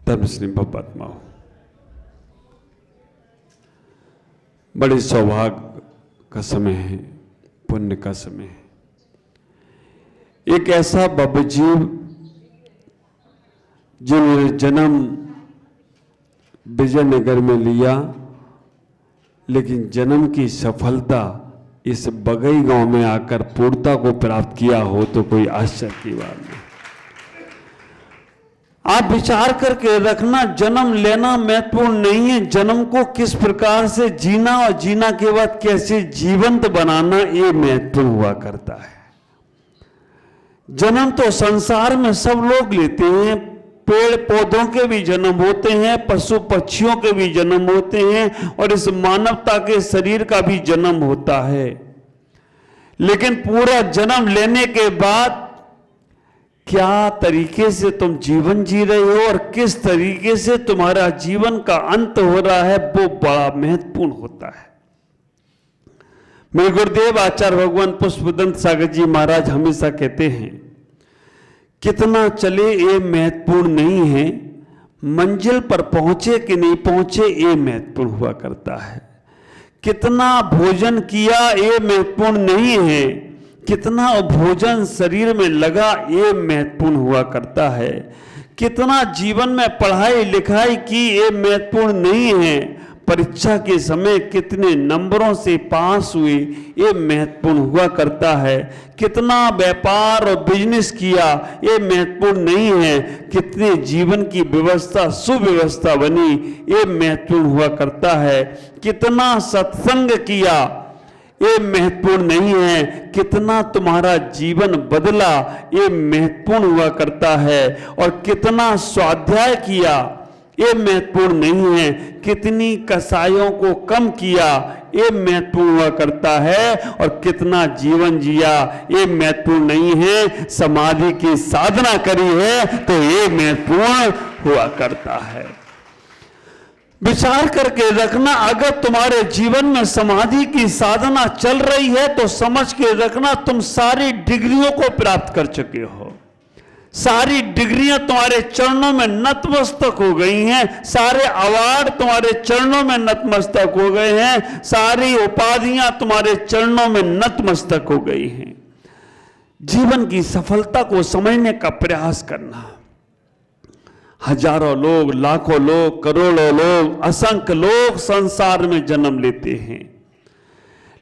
धर्मश्री भगवत्माओं, बड़े सौभाग्य का समय है, पुण्य का समय है। एक ऐसा भव्य जीव जिन्होंने जन्म विजयनगर में लिया, लेकिन जन्म की सफलता इस बगई गांव में आकर पूर्णता को प्राप्त किया हो तो कोई आश्चर्य की बात नहीं। आप विचार करके रखना, जन्म लेना महत्वपूर्ण नहीं है, जन्म को किस प्रकार से जीना और जीना के बाद कैसे जीवंत बनाना ये महत्वपूर्ण हुआ करता है। जन्म तो संसार में सब लोग लेते हैं, पेड़ पौधों के भी जन्म होते हैं, पशु पक्षियों के भी जन्म होते हैं और इस मानवता के शरीर का भी जन्म होता है। लेकिन पूरा जन्म लेने के बाद क्या तरीके से तुम जीवन जी रहे हो और किस तरीके से तुम्हारा जीवन का अंत हो रहा है, वो बड़ा महत्वपूर्ण होता है। मेरे गुरुदेव आचार्य भगवान पुष्पदंत सागर जी महाराज हमेशा कहते हैं, कितना चले ये महत्वपूर्ण नहीं है, मंजिल पर पहुंचे कि नहीं पहुंचे ये महत्वपूर्ण हुआ करता है। कितना भोजन किया ये महत्वपूर्ण नहीं है, कितना भोजन शरीर में लगा ये महत्वपूर्ण हुआ करता है। कितना जीवन में पढ़ाई लिखाई की ये महत्वपूर्ण नहीं है, परीक्षा के समय कितने नंबरों से पास हुए ये महत्वपूर्ण हुआ करता है। कितना व्यापार और बिजनेस किया ये महत्वपूर्ण नहीं है, कितने जीवन की व्यवस्था सुव्यवस्था बनी ये महत्वपूर्ण हुआ करता है। कितना सत्संग किया ये महत्वपूर्ण नहीं है, कितना तुम्हारा जीवन बदला ये महत्वपूर्ण हुआ करता है। और कितना स्वाध्याय किया ये महत्वपूर्ण नहीं है, कितनी कसायों को कम किया ये महत्वपूर्ण हुआ करता है। और कितना जीवन जिया ये महत्वपूर्ण नहीं है, समाधि की साधना करी है तो ये महत्वपूर्ण हुआ करता है। विचार करके रखना, अगर तुम्हारे जीवन में समाधि की साधना चल रही है तो समझ के रखना तुम सारी डिग्रियों को प्राप्त कर चुके हो। सारी डिग्रियां तुम्हारे चरणों में नतमस्तक हो गई हैं, सारे अवार्ड तुम्हारे चरणों में नतमस्तक हो गए हैं, सारी उपाधियां तुम्हारे चरणों में नतमस्तक हो गई हैं। जीवन की सफलता को समझने का प्रयास करना। हजारों लोग, लाखों लोग, करोड़ों लोग, असंख्य लोग संसार में जन्म लेते हैं,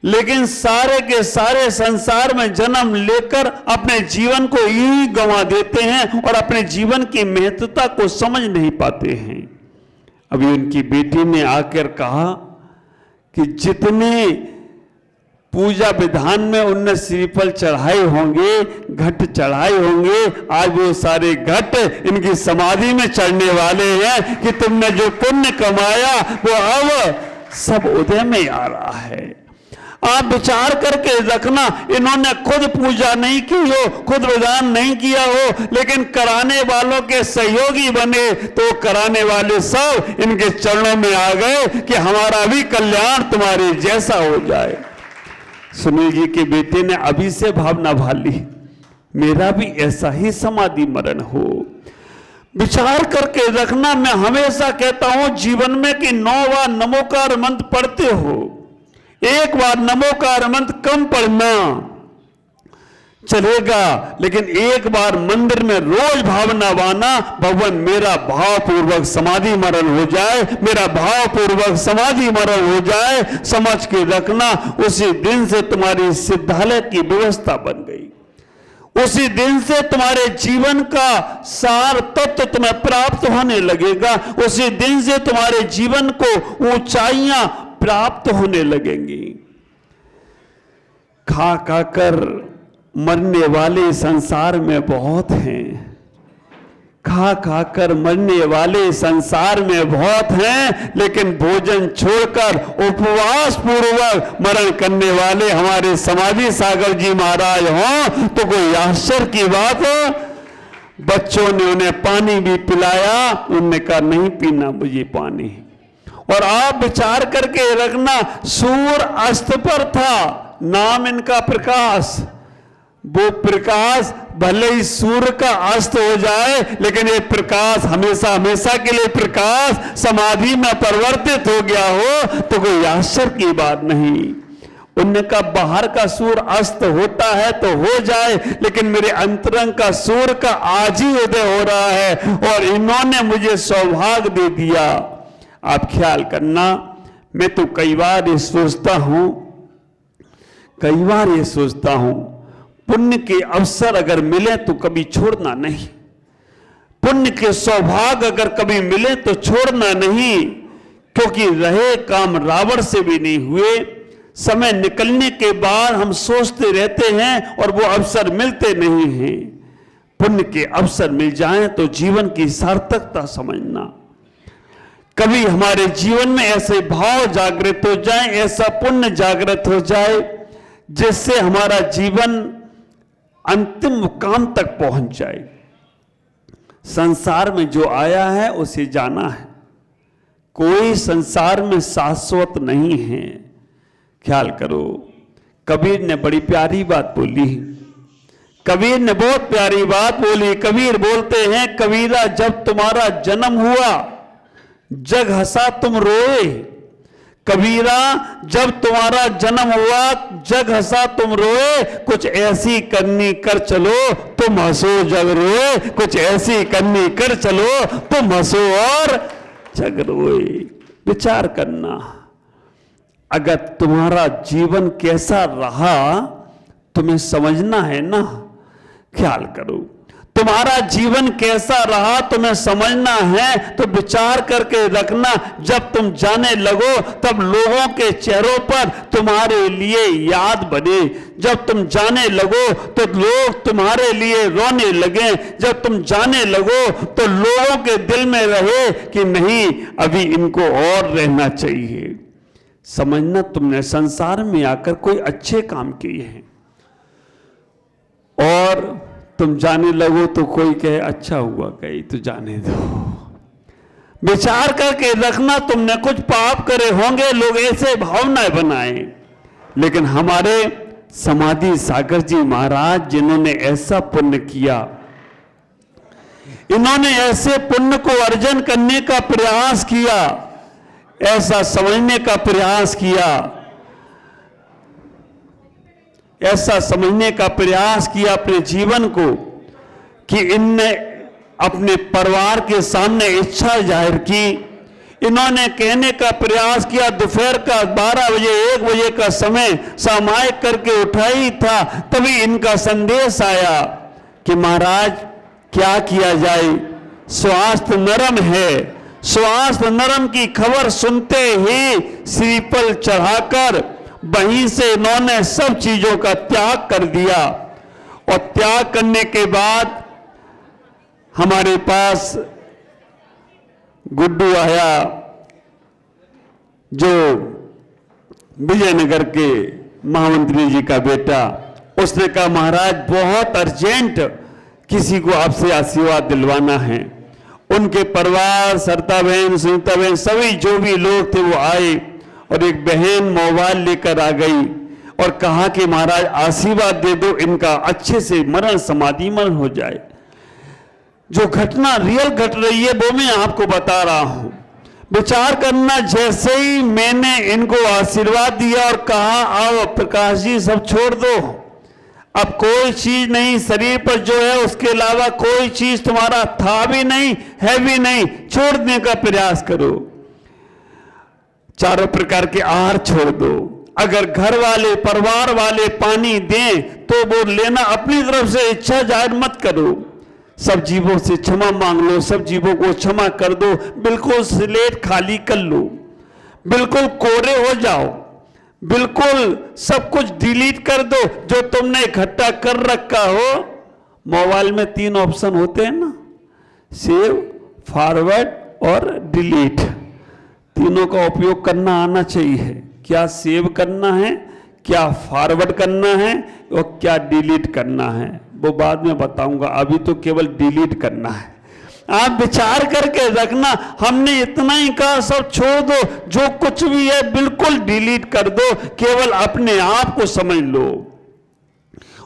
लेकिन सारे के सारे संसार में जन्म लेकर अपने जीवन को यूं ही गंवा देते हैं और अपने जीवन की महत्वता को समझ नहीं पाते हैं। अभी उनकी बेटी ने आकर कहा कि जितने पूजा विधान में उनने श्रीफल चढ़ाए होंगे, घट चढ़ाए होंगे, आज वो सारे घट इनकी समाधि में चढ़ने वाले हैं कि तुमने जो पुण्य कमाया वो अब सब उदय में आ रहा है। आप विचार करके रखना, इन्होंने खुद पूजा नहीं की हो, खुद विधान नहीं किया हो, लेकिन कराने वालों के सहयोगी बने तो कराने वाले सब इनके चरणों में आ गए कि हमारा भी कल्याण तुम्हारे जैसा हो जाए। सुनील जी के बेटे ने अभी से भावना भाल ली, मेरा भी ऐसा ही समाधि मरण हो। विचार करके रखना, मैं हमेशा कहता हूं जीवन में कि 9 बार नमोकार मंत्र पढ़ते हो, एक बार नमोकार मंत्र कम पढ़ना चलेगा, लेकिन एक बार मंदिर में रोज भावना बाना, भगवान मेरा भावपूर्वक समाधि मरण हो जाए, मेरा भावपूर्वक समाधि मरण हो जाए। समझ के रखना, उसी दिन से तुम्हारी सिद्धालय की व्यवस्था बन गई, उसी दिन से तुम्हारे जीवन का सार तत्व तुम्हें प्राप्त होने लगेगा, उसी दिन से तुम्हारे जीवन को ऊंचाइयां प्राप्त होने लगेंगी। खा खा कर मरने वाले संसार में बहुत हैं, खा खा कर मरने वाले संसार में बहुत हैं, लेकिन भोजन छोड़कर उपवास पूर्वक मरण करने वाले हमारे समाधि सागर जी महाराज हों तो कोई आश्चर्य की बात हो। बच्चों ने उन्हें पानी भी पिलाया, उन्होंने कहा नहीं पीना मुझे पानी। और आप विचार करके रखना, सूर्य अस्त पर था, नाम इनका प्रकाश, वो प्रकाश भले ही सूर्य का अस्त हो जाए, लेकिन ये प्रकाश हमेशा हमेशा के लिए प्रकाश समाधि में परिवर्तित हो गया हो तो कोई आश्चर्य की बात नहीं। उनने कहा बाहर का सूर्य अस्त होता है तो हो जाए, लेकिन मेरे अंतरंग का सूर्य का आज ही उदय हो रहा है और इन्होंने मुझे सौभाग्य दे दिया। आप ख्याल करना, मैं तो कई बार ये सोचता हूं पुण्य के अवसर अगर मिले तो कभी छोड़ना नहीं, पुण्य के सौभाग्य अगर कभी मिले तो छोड़ना नहीं, क्योंकि रहे काम रावण से भी नहीं हुए। समय निकलने के बाद हम सोचते रहते हैं और वो अवसर मिलते नहीं हैं। पुण्य के अवसर मिल जाएं तो जीवन की सार्थकता समझना। कभी हमारे जीवन में ऐसे भाव जागृत हो जाए, ऐसा पुण्य जागृत हो जाए जिससे हमारा जीवन अंतिम मुकाम तक पहुंच जाए। संसार में जो आया है उसे जाना है, कोई संसार में शाश्वत नहीं है। ख्याल करो, कबीर ने बड़ी प्यारी बात बोली, कबीर ने बहुत प्यारी बात बोली। कबीर बोलते हैं, कबीरा जब तुम्हारा जन्म हुआ जग हंसा तुम रोए। कबीरा जब तुम्हारा जन्म हुआ जग हंसा तुम रोए, कुछ ऐसी करनी कर चलो तुम हंसो जग रोए, कुछ ऐसी करनी कर चलो तुम हंसो और जग रोए। विचार करना, अगर तुम्हारा जीवन कैसा रहा तुम्हें समझना है ना। ख्याल करो, तुम्हारा जीवन कैसा रहा तुम्हें समझना है तो विचार करके रखना। जब तुम जाने लगो तब लोगों के चेहरों पर तुम्हारे लिए याद बने। जब तुम जाने लगो तो लोग तुम्हारे लिए रोने लगे। जब तुम जाने लगो तो लोगों के दिल में रहे कि नहीं, अभी इनको और रहना चाहिए। समझना, तुमने संसार में आकर कोई अच्छे काम किए हैं और तुम जाने लगो तो कोई कहे अच्छा हुआ, कहीं तो जाने दो। विचार करके रखना, तुमने कुछ पाप करे होंगे, लोग ऐसे भावनाएं बनाए। लेकिन हमारे समाधि सागर जी महाराज जिन्होंने ऐसा पुण्य किया, इन्होंने ऐसे पुण्य को अर्जन करने का प्रयास किया, ऐसा समझने का प्रयास किया, ऐसा समझने का प्रयास किया अपने जीवन को कि इनने अपने परिवार के सामने इच्छा जाहिर की। इन्होंने कहने का प्रयास किया, दोपहर का 12 बजे 1 बजे का समय सामायिक करके उठाई था, तभी इनका संदेश आया कि महाराज क्या किया जाए, स्वास्थ्य नरम है। स्वास्थ्य नरम की खबर सुनते ही श्रीफल चढ़ाकर वहीं से इन्होंने सब चीजों का त्याग कर दिया। और त्याग करने के बाद हमारे पास गुड्डू आया, जो विजयनगर के महामंत्री जी का बेटा। उसने कहा महाराज बहुत अर्जेंट किसी को आपसे आशीर्वाद दिलवाना है। उनके परिवार, सरता बहन, सुनीता बहन, सभी जो भी लोग थे वो आए और एक बहन मोबाइल लेकर आ गई और कहा कि महाराज आशीर्वाद दे दो, इनका अच्छे से मरण समाधि मरण हो जाए। जो घटना रियल घट रही है वो मैं आपको बता रहा हूं। विचार करना, जैसे ही मैंने इनको आशीर्वाद दिया और कहा आओ प्रकाश जी सब छोड़ दो, अब कोई चीज नहीं शरीर पर जो है उसके अलावा कोई चीज तुम्हारा था भी नहीं है भी नहीं, छोड़ने का प्रयास करो। चारों प्रकार के आहार छोड़ दो। अगर घर वाले परिवार वाले पानी दें तो वो लेना, अपनी तरफ से इच्छा जाहिर मत करो। सब जीवों से क्षमा मांग लो, सब जीवों को क्षमा कर दो, बिल्कुल स्लेट खाली कर लो, बिल्कुल कोरे हो जाओ, बिल्कुल सब कुछ डिलीट कर दो जो तुमने इकट्ठा कर रखा हो। मोबाइल में 3 ऑप्शन होते हैं ना, सेव, फॉरवर्ड और डिलीट। तीनों का उपयोग करना आना चाहिए। क्या सेव करना है, क्या फॉरवर्ड करना है और क्या डिलीट करना है, वो बाद में बताऊंगा। अभी तो केवल डिलीट करना है। आप विचार करके रखना, हमने इतना ही कहा सब छोड़ दो, जो कुछ भी है बिल्कुल डिलीट कर दो, केवल अपने आप को समझ लो।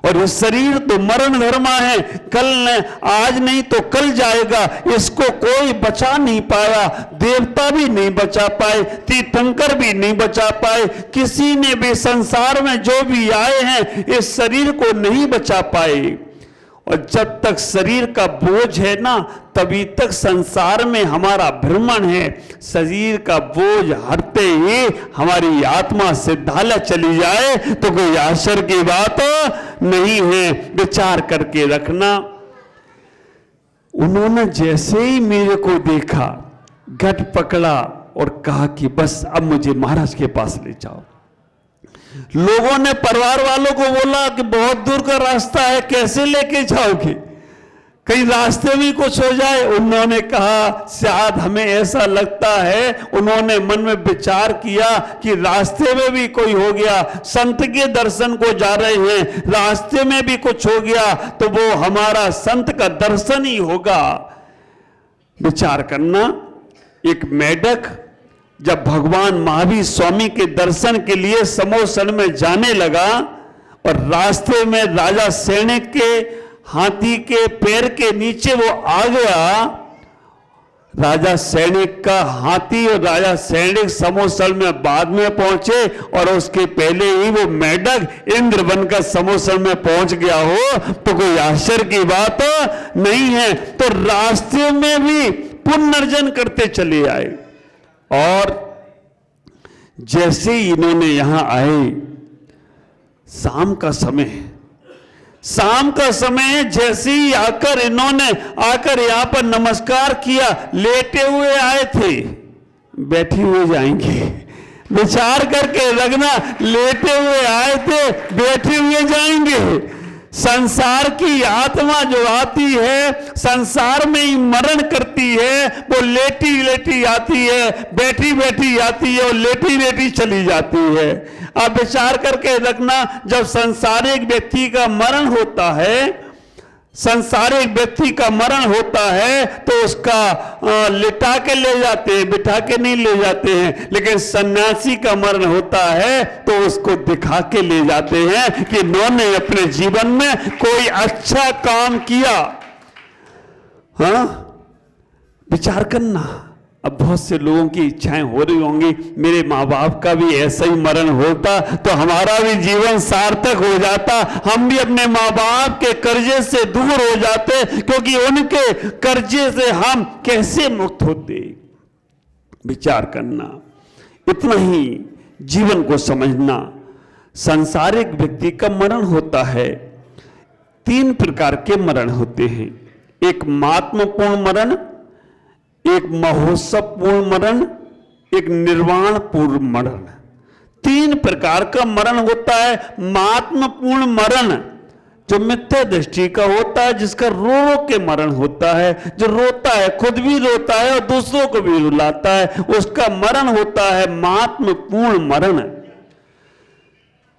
और ये शरीर तो मरण धर्मा है, कल न आज नहीं तो कल जाएगा, इसको कोई बचा नहीं पाया, देवता भी नहीं बचा पाए, तीर्थंकर भी नहीं बचा पाए, किसी ने भी संसार में जो भी आए हैं इस शरीर को नहीं बचा पाए। और जब तक शरीर का बोझ है ना, तभी तक संसार में हमारा भ्रमण है। शरीर का बोझ हटते ही हमारी आत्मा सिद्धालय चली जाए तो कोई आश्चर्य की बात नहीं है। विचार करके रखना। उन्होंने जैसे ही मेरे को देखा, गट पकड़ा और कहा कि बस अब मुझे महाराज के पास ले जाओ। लोगों ने परिवार वालों को बोला कि बहुत दूर का रास्ता है, कैसे लेके जाओगे, कहीं रास्ते में कुछ हो जाए। उन्होंने कहा शायद हमें ऐसा लगता है, उन्होंने मन में विचार किया कि रास्ते में भी कोई हो गया, संत के दर्शन को जा रहे हैं, रास्ते में भी कुछ हो गया तो वो हमारा संत का दर्शन ही होगा। विचार करना। एक मेढक जब भगवान महावीर स्वामी के दर्शन के लिए समोसन में जाने लगा और रास्ते में राजा सैनिक के हाथी के पैर के नीचे वो आ गया, राजा सैनिक का हाथी और राजा सैनिक समोसन में बाद में पहुंचे और उसके पहले ही वो मेढक इंद्र बनकर समोसन में पहुंच गया हो तो कोई आश्चर्य की बात नहीं है। तो रास्ते में भी पुनर्जन करते चले आए। और जैसे ही इन्होंने यहां आए, शाम का समय जैसे ही आकर इन्होंने यहां पर नमस्कार किया, लेटे हुए आए थे, बैठे हुए जाएंगे। विचार करके रखना, लेटे हुए आए थे, बैठे हुए जाएंगे। संसार की आत्मा जो आती है, संसार में ही मरण करती है, वो लेटी लेटी आती है, बैठी बैठी आती है और लेटी लेटी चली जाती है। आप विचार करके रखना, जब संसारिक व्यक्ति का मरण होता है, संसारिक व्यक्ति का मरण होता है तो उसका लिटा के ले जाते हैं, बिठा के नहीं ले जाते हैं। लेकिन सन्यासी का मरण होता है तो उसको दिखा के ले जाते हैं कि इन्होंने अपने जीवन में कोई अच्छा काम किया। हाँ, विचार करना। अब बहुत से लोगों की इच्छाएं हो रही होंगी, मेरे माँ बाप का भी ऐसा ही मरण होता तो हमारा भी जीवन सार्थक हो जाता, हम भी अपने माँ बाप के कर्जे से दूर हो जाते, क्योंकि उनके कर्जे से हम कैसे मुक्त होते। विचार करना। इतना ही जीवन को समझना। सांसारिक व्यक्ति का मरण होता है, 3 प्रकार के मरण होते हैं। एक महात्मपूर्ण मरण, एक महोत्सवपूर्ण मरण, एक निर्वाणपूर्ण मरण। 3 प्रकार का मरण होता है। महात्मपूर्ण मरण जो मिथ्या दृष्टि का होता है, जिसका रो रो के मरण होता है, जो रोता है, खुद भी रोता है और दूसरों को भी रुलाता है, उसका मरण होता है महात्मपूर्ण मरण।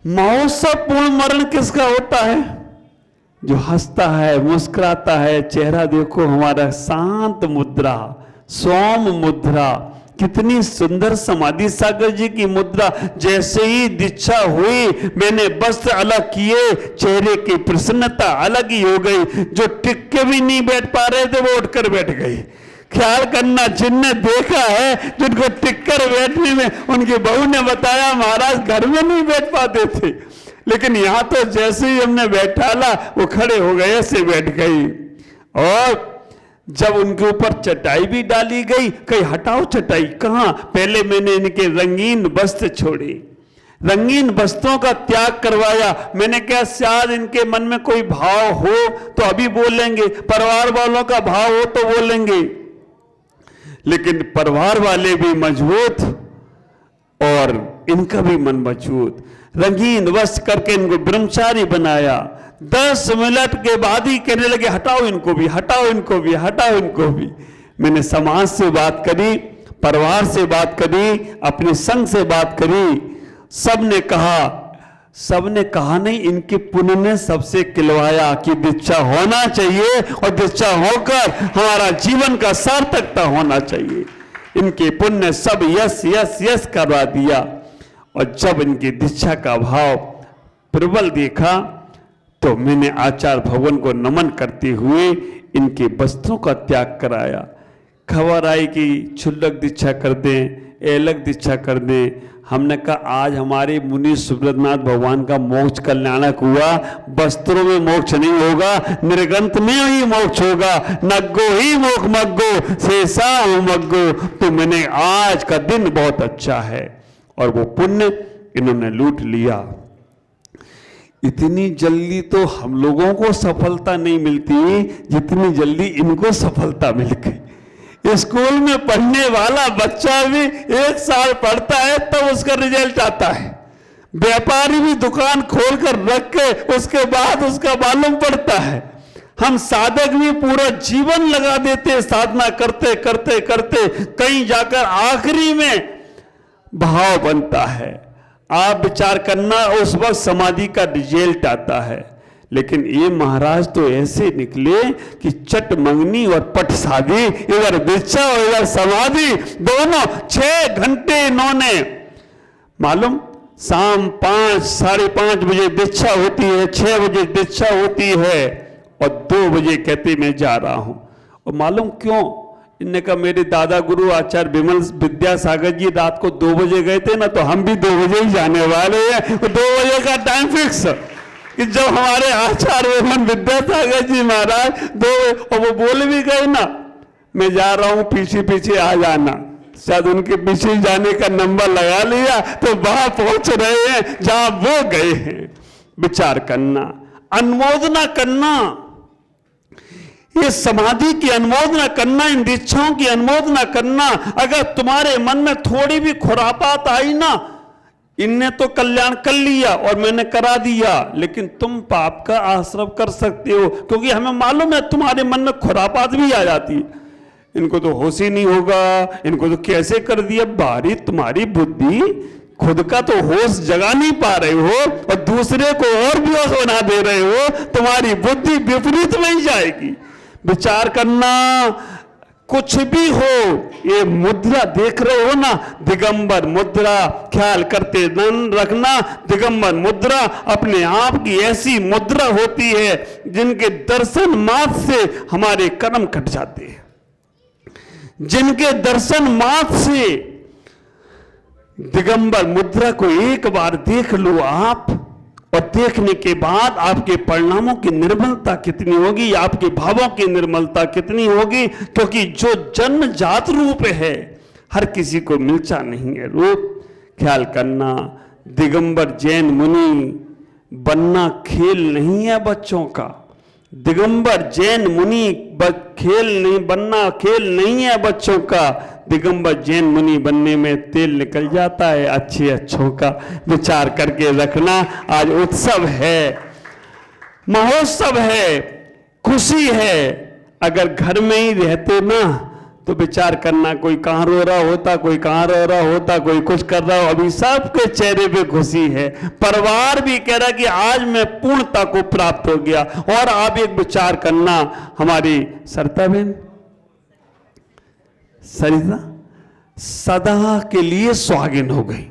महोत्सवपूर्ण मरण किसका होता है? जो हंसता है, मुस्कुराता है, चेहरा देखो हमारा शांत मुद्रा, सौम मुद्रा, कितनी सुंदर समाधि सागर जी की मुद्रा। जैसे ही दीक्षा हुई, मैंने वस्त्र अलग किए, चेहरे की प्रसन्नता अलग ही हो गई। जो टिक के भी नहीं बैठ पा रहे थे वो उठकर बैठ गए। ख्याल करना, जिनने देखा है, जिनको टिककर बैठने में उनकी बहू ने बताया महाराज घर में नहीं बैठ पाते थे, लेकिन यहां तो जैसे ही हमने बैठाला वो खड़े हो गए, ऐसे बैठ गई। और जब उनके ऊपर चटाई भी डाली गई, कहीं हटाओ चटाई, कहां? पहले मैंने इनके रंगीन वस्त्र छोड़े, रंगीन वस्त्रों का त्याग करवाया। मैंने कहा शायद इनके मन में कोई भाव हो तो अभी बोलेंगे, परिवार वालों का भाव हो तो बोलेंगे, लेकिन परिवार वाले भी मजबूत और इनका भी मन मजबूत। रंगीन वस्त्र करके इनको ब्रह्मचारी बनाया। 10 मिनट के बाद ही कहने लगे हटाओ इनको भी, हटाओ इनको भी, हटाओ इनको भी। मैंने समाज से बात करी, परिवार से बात करी, अपने संघ से बात करी, सबने कहा नहीं, इनके पुण्य ने सबसे खिलवाया कि दीक्षा होना चाहिए और दीक्षा होकर हमारा जीवन का सार्थकता होना चाहिए। इनके पुण्य सब यस यस यस करवा दिया। और जब इनकी दीक्षा का भाव प्रबल देखा तो मैंने आचार्य भगवान को नमन करते हुए इनके वस्त्रों का त्याग कराया। खबर आई कि क्षुल्लक दीक्षा कर दें, एलक दीक्षा कर दें। हमने कहा आज हमारे मुनि सुब्रतनाथ भगवान का मोक्ष कल्याणक हुआ, वस्त्रों में मोक्ष नहीं होगा, निर्गंत में ही मोक्ष होगा। नग्गो ही मोक्ष मग्गो शेषा मग्गो। तो मैंने आज का दिन बहुत अच्छा है और वो पुण्य इन्होंने लूट लिया। इतनी जल्दी तो हम लोगों को सफलता नहीं मिलती जितनी जल्दी इनको सफलता मिल गई। स्कूल में पढ़ने वाला बच्चा भी 1 साल पढ़ता है तब उसका रिजल्ट आता है। व्यापारी भी दुकान खोलकर रख के उसके बाद उसका मालूम पड़ता है। हम साधक भी पूरा जीवन लगा देते साधना करते करते करते, कहीं जाकर आखिरी में भाव बनता है। आप विचार करना उस वक्त समाधि का रिजल्ट आता है। लेकिन ये महाराज तो ऐसे निकले कि चट मंगनी और पट शादी, इधर दीक्षा और इधर समाधि, दोनों 6 घंटे इन्होंने, मालूम शाम 5 साढ़े 5 बजे दीक्षा होती है, 6 बजे दीक्षा होती है और 2 बजे कहते मैं जा रहा हूं। और मालूम क्यों? इनने कहा मेरे दादा गुरु आचार्य विमल विद्यासागर जी रात को 2 बजे गए थे ना, तो हम भी 2 बजे ही जाने वाले हैं। 2 बजे का टाइम फिक्स कि जब हमारे आचार्य विमल विद्यासागर जी महाराज 2, और वो बोल भी गए ना मैं जा रहा हूं, पीछे पीछे आ जाना। शायद उनके पीछे जाने का नंबर लगा लिया तो वहां पहुंच रहे हैं जहां वो गए हैं। विचार करना, अनुमोदना करना, ये समाधि की अनुमोदना करना, इन दीक्षाओं की अनुमोदना करना। अगर तुम्हारे मन में थोड़ी भी खुरापात आई ना, इनने तो कल्याण कर लिया और मैंने करा दिया, लेकिन तुम पाप का आश्रय कर सकते हो, क्योंकि हमें मालूम है तुम्हारे मन में खुरापात भी आ जाती है। इनको तो होश ही नहीं होगा, इनको तो कैसे कर दिया। बारी तुम्हारी बुद्धि, खुद का तो होश जगा नहीं पा रहे हो और दूसरे को और भी होश बना दे रहे हो, तुम्हारी बुद्धि विपरीत में ही जाएगी। विचार करना, कुछ भी हो, ये मुद्रा देख रहे हो ना, दिगंबर मुद्रा, ख्याल करते नन रखना। दिगंबर मुद्रा अपने आप की ऐसी मुद्रा होती है जिनके दर्शन मात्र से हमारे कर्म कट जाते हैं। जिनके दर्शन मात्र से, दिगंबर मुद्रा को एक बार देख लो आप, और देखने के बाद आपके परिणामों की निर्मलता कितनी होगी, आपके भावों की निर्मलता कितनी होगी। क्योंकि जो जन्म जात रूप है हर किसी को मिलता नहीं है रूप। ख्याल करना, दिगंबर जैन मुनि बनना खेल नहीं है बच्चों का। दिगंबर जैन मुनि बनना खेल नहीं है बच्चों का। दिगंबर जैन मुनि बनने में तेल निकल जाता है अच्छे अच्छों का। विचार करके रखना, आज उत्सव है, महोत्सव है, खुशी है। अगर घर में ही रहते ना तो विचार करना, कोई कहाँ रो रहा होता, कोई कहाँ रो रहा होता, कोई कुछ कर रहा हो। अभी सबके चेहरे पे खुशी है। परिवार भी कह रहा कि आज मैं पूर्णता को प्राप्त हो गया। और आप एक विचार करना, हमारी सरिता बहन सरिता सदा के लिए सुहागिन हो गई,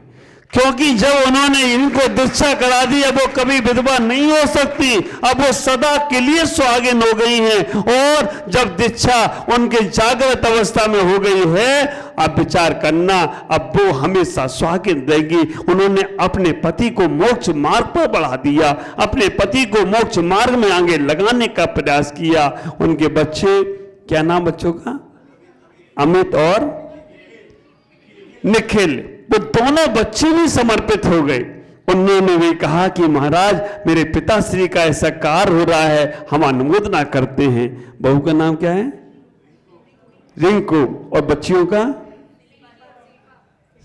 क्योंकि जब उन्होंने इनको दीक्षा करा दी अब वो कभी विधवा नहीं हो सकती। अब वो सदा के लिए सुहागिन हो गई हैं। और जब दीक्षा उनके जागृत अवस्था में हो गई है, अब विचार करना, अब वो हमेशा सुहागिन रहेगी। उन्होंने अपने पति को मोक्ष मार्ग पर बढ़ा दिया, अपने पति को मोक्ष मार्ग में आगे लगाने का प्रयास किया। उनके बच्चे, क्या नाम बच्चों का? अमित और निखिल। वो दोनों बच्चे भी समर्पित हो गए। उन्होंने भी कहा कि महाराज मेरे पिताश्री का ऐसा कार्य हो रहा है, हम अनुमोदना करते हैं। बहू का नाम क्या है? रिंकू। और बच्चियों का?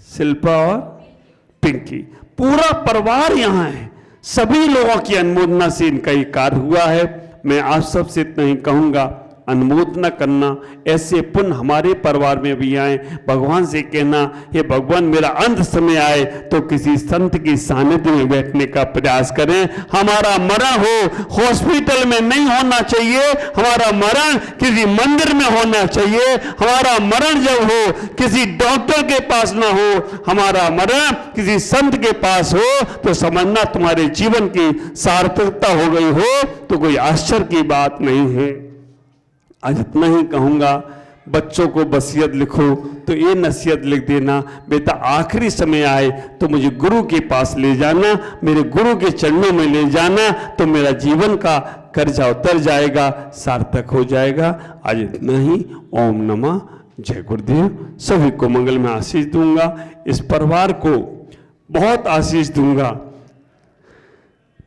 शिल्पा और पिंकी। पूरा परिवार यहां है, सभी लोगों की अनुमोदना से इनका ये कार्य हुआ है। मैं आप सबसे इतना ही कहूंगा, अनुमोदना करना, ऐसे पुण्य हमारे परिवार में भी आए। भगवान से कहना, ये भगवान मेरा अंत समय आए तो किसी संत की सानिध्य में बैठने का प्रयास करें। हमारा मरण हो हॉस्पिटल में नहीं होना चाहिए, हमारा मरण किसी मंदिर में होना चाहिए। हमारा मरण जब हो किसी डॉक्टर के पास ना हो, हमारा मरण किसी संत के पास हो तो समझना तुम्हारे जीवन की सार्थकता हो गई हो, तो कोई आश्चर्य की बात नहीं है। आज इतना ही कहूंगा। बच्चों को वसीयत लिखो तो ये नसीहत लिख देना, बेटा आखिरी समय आए तो मुझे गुरु के पास ले जाना, मेरे गुरु के चरणों में ले जाना, तो मेरा जीवन का कर्जा उतर जाएगा, सार्थक हो जाएगा। आज इतना ही। ओम नमः। जय गुरुदेव। सभी को मंगल में आशीष दूंगा, इस परिवार को बहुत आशीष दूंगा,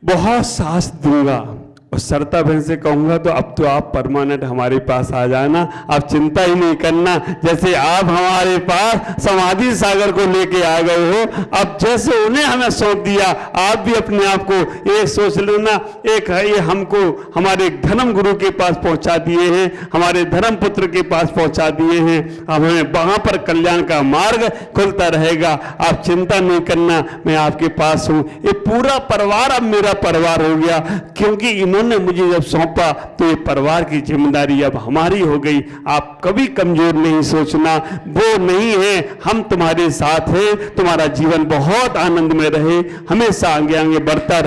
बहुत साथ दूंगा। और सरता बहन से कहूंगा तो अब तो आप परमानेंट हमारे पास आ जाना, आप चिंता ही नहीं करना। जैसे आप हमारे पास समाधि सागर को लेके आ गए हो, अब जैसे उन्हें हमें सौंप दिया, आप भी अपने आप को ये सोच लेना, एक है ये हमको हमारे धर्म गुरु के पास पहुंचा दिए हैं, हमारे धर्म पुत्र के पास पहुंचा दिए हैं। अब हमें वहां पर कल्याण का मार्ग खुलता रहेगा। आप चिंता नहीं करना, मैं आपके पास हूं। ये पूरा परिवार अब मेरा परिवार हो गया, क्योंकि इन्होंने मुझे जब सौंपा तो ये परिवार की जिम्मेदारी अब हमारी हो गई। आप कभी कमजोर नहीं सोचना, वो नहीं है, हम तुम्हारे साथ हैं। तुम्हारा जीवन बहुत आनंद में रहे, हमेशा आगे आगे बढ़ता रहे।